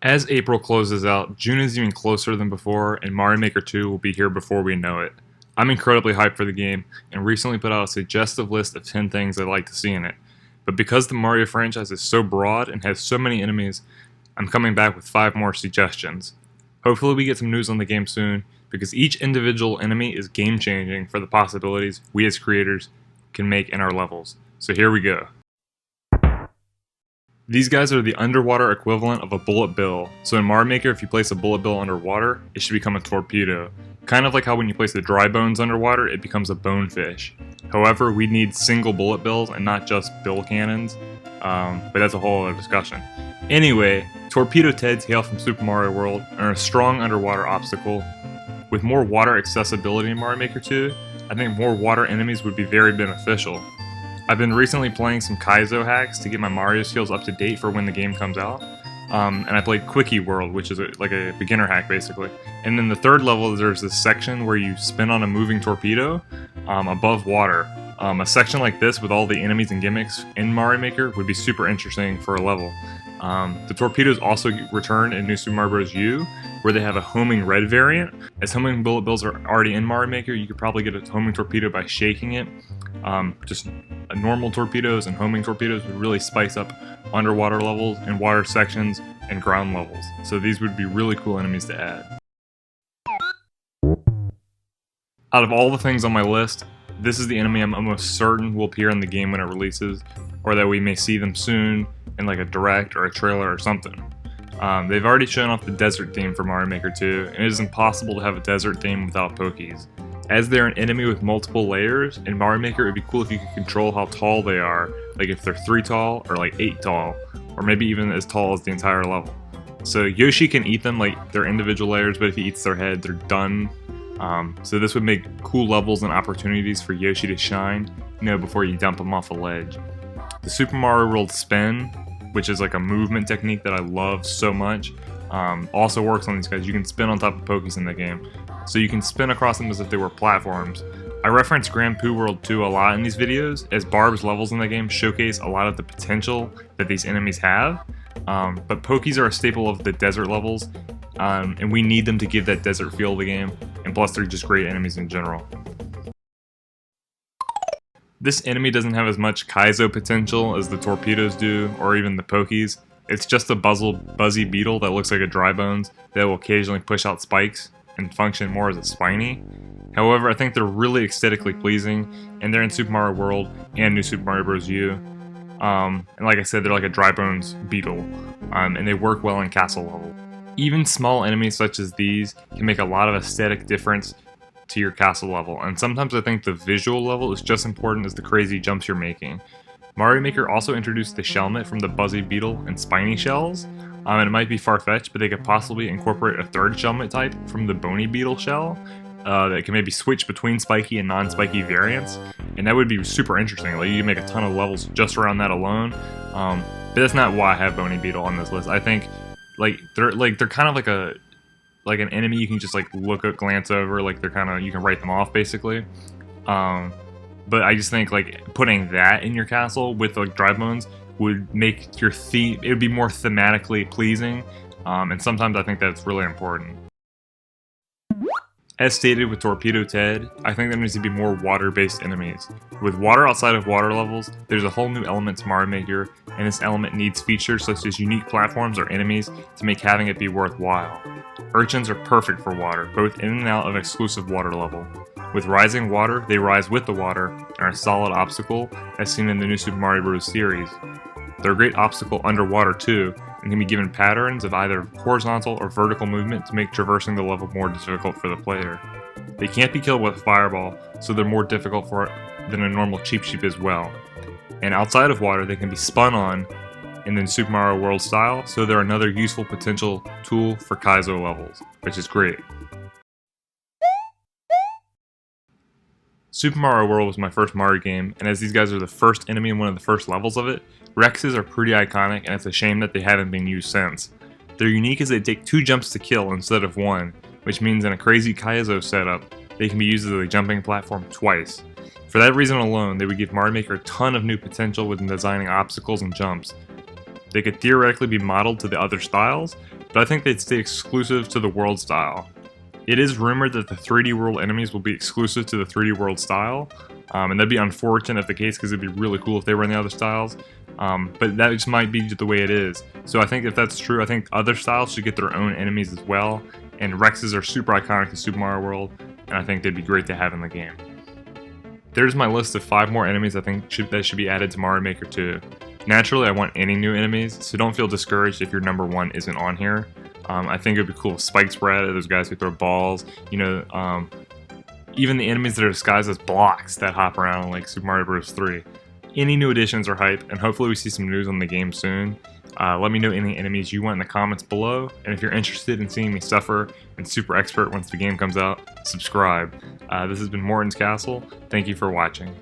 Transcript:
As April closes out, June is even closer than before, and Mario Maker 2 will be here before we know it. I'm incredibly hyped for the game, and recently put out a suggestive list of 10 things I'd like to see in it. But because the Mario franchise is so broad and has so many enemies, I'm coming back with 5 more suggestions. Hopefully we get some news on the game soon, because each individual enemy is game-changing for the possibilities we as creators can make in our levels. So here we go. These guys are the underwater equivalent of a bullet bill. So in Mario Maker, if you place a bullet bill underwater, it should become a torpedo. Kind of like how when you place the dry bones underwater, it becomes a bonefish. However, we need single bullet bills and not just bill cannons, but that's a whole other discussion. Anyway, Torpedo Teds hail from Super Mario World and are a strong underwater obstacle. With more water accessibility in Mario Maker 2, I think more water enemies would be very beneficial. I've been recently playing some kazio hacks to get my Mario skills up to date for when the game comes out. And I played Quickie World, which is like a beginner hack basically. And then the third level, there's this section where you spin on a moving torpedo above water. A section like this with all the enemies and gimmicks in Mario Maker would be super interesting for a level. The torpedoes also return in New Super Mario Bros. U, where they have a homing red variant. As homing bullet bills are already in Mario Maker, you could probably get a homing torpedo by shaking it. Just normal torpedoes and homing torpedoes would really spice up underwater levels and water sections and ground levels. So these would be really cool enemies to add. Out of all the things on my list, this is the enemy I'm almost certain will appear in the game when it releases, or that we may see them soon in like a direct or a trailer or something. They've already shown off the desert theme for Mario Maker 2, and it is impossible to have a desert theme without Pokeys. As they're an enemy with multiple layers, in Mario Maker it would be cool if you could control how tall they are, like if they're 3 tall or like 8 tall, or maybe even as tall as the entire level. So Yoshi can eat them like they're individual layers, but if he eats their head, they're done. So this would make cool levels and opportunities for Yoshi to shine, before you dump him off a ledge. The Super Mario World spin, which is like a movement technique that I love so much, also works on these guys. You can spin on top of Pokeys in the game. So you can spin across them as if they were platforms. I reference Grand Poo World 2 a lot in these videos, as Barb's levels in the game showcase a lot of the potential that these enemies have. But Pokeys are a staple of the desert levels, and we need them to give that desert feel to the game, and plus they're just great enemies in general. This enemy doesn't have as much kazio potential as the torpedoes do, or even the Pokeys. It's just a buzzy beetle that looks like a dry bones that will occasionally push out spikes and function more as a spiny. However, I think they're really aesthetically pleasing, and they're in Super Mario World and New Super Mario Bros. U. And like I said, they're like a dry bones beetle, and they work well in castle level. Even small enemies such as these can make a lot of aesthetic difference to your castle level, and sometimes I think the visual level is just as important as the crazy jumps you're making. Mario Maker also introduced the shellmet from the buzzy beetle and spiny shells, and it might be far-fetched, but they could possibly incorporate a third shellmet type from the Boney Beetle shell that can maybe switch between spiky and non-spiky variants, and that would be super interesting. Like, you can make a ton of levels just around that alone, but that's not why I have Boney Beetle on this list. I think they're kind of like an enemy you can just glance over, like they're kind of, you can write them off basically. But I just think putting that in your castle with dry bones would make your theme, it would be more thematically pleasing, and sometimes I think that's really important. As stated with Torpedo Ted, I think there needs to be more water-based enemies. With water outside of water levels, there's a whole new element to Mario Maker, and this element needs features such as unique platforms or enemies to make having it be worthwhile. Urchins are perfect for water, both in and out of exclusive water level. With rising water, they rise with the water, and are a solid obstacle, as seen in the New Super Mario Bros. Series. They're a great obstacle underwater too, and can be given patterns of either horizontal or vertical movement to make traversing the level more difficult for the player. They can't be killed with a fireball, so they're more difficult than a normal Cheep Cheep as well. And outside of water, they can be spun on in the Super Mario World style, so they're another useful potential tool for kazio levels, which is great. Super Mario World was my first Mario game, and as these guys are the first enemy in one of the first levels of it, Rexes are pretty iconic, and it's a shame that they haven't been used since. They're unique as they take 2 jumps to kill instead of 1, which means in a crazy kazio setup, they can be used as a jumping platform twice. For that reason alone, they would give Mario Maker a ton of new potential with designing obstacles and jumps. They could theoretically be modeled to the other styles, but I think they'd stay exclusive to the world style. It is rumored that the 3D world enemies will be exclusive to the 3D world style, and that'd be unfortunate if the case, because it'd be really cool if they were in the other styles. But that just might be the way it is. So I think if that's true, I think other styles should get their own enemies as well. And Rexes are super iconic in Super Mario World, and I think they'd be great to have in the game. There's my list of 5 more enemies I think that should be added to Mario Maker 2. Naturally, I want any new enemies, so don't feel discouraged if your number 1 isn't on here. I think it would be cool if Spikes were added, those guys who throw balls, you know, even the enemies that are disguised as blocks that hop around like Super Mario Bros. 3. Any new additions are hype, and hopefully we see some news on the game soon. Let me know any enemies you want in the comments below, and if you're interested in seeing me suffer and super expert once the game comes out, subscribe. This has been Morton's Castle. Thank you for watching.